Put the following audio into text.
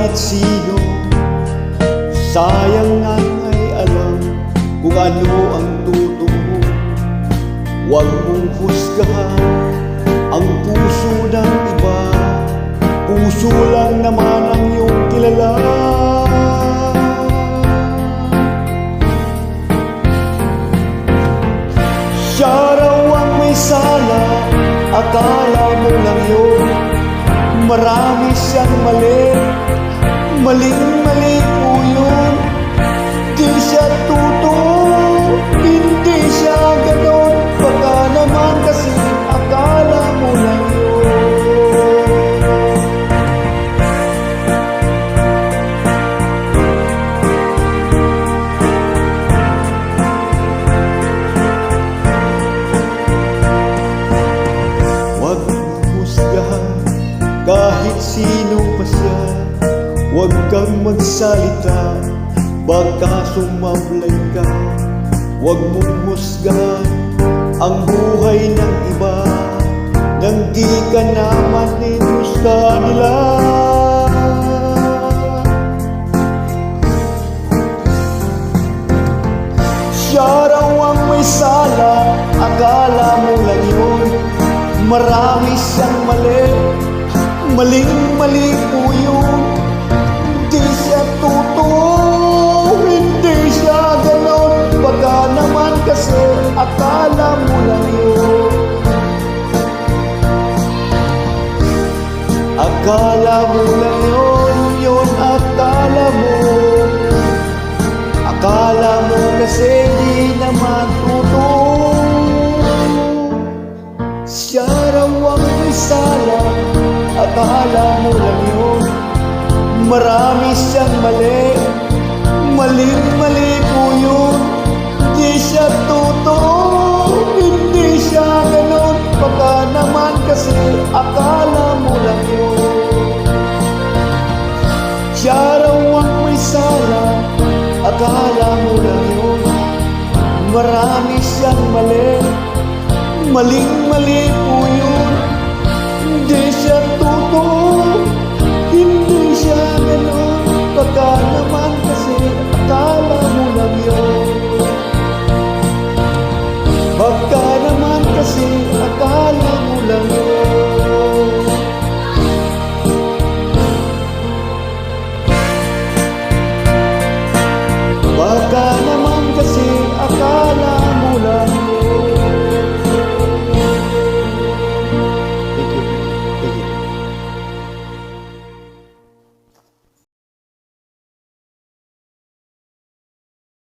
kahit sino. Sayang nga ay alam kung ano ang totoo. Huwag mong husgahan ang puso ng iba. Puso lang naman ang iyong kilala. Siya raw ang may sala, akala mo lang yun. Marami siyang mali, maling-mali po yun. Di siya totoo, hindi siya ganon. Baka naman kasi akala mo lang yun. Huwag husgahan kahit sino pa siya. Huwag kang magsalita, baka sumablay ka. Huwag mong husgahan ang buhay ng iba nang di ka naman inusta nila. Siya raw ang may sala, akala mo lang yun. Marami siyang mali, maling-mali po yun. Di siya totoo, hindi siya ganon. Baka naman kasi akala mo lang yun. Akala mo lang yun, yun akala mo. Akala mo kasi di naman totoo. Siya raw ang may sala, akala mo lang yun. Marami siyang mali, maling-mali po yun. Di siya totoo, hindi siya ganon. Baka naman kasi akala mo lang yun. Siya raw ang may sala, akala mo lang yun. Marami siyang mali, maling-mali po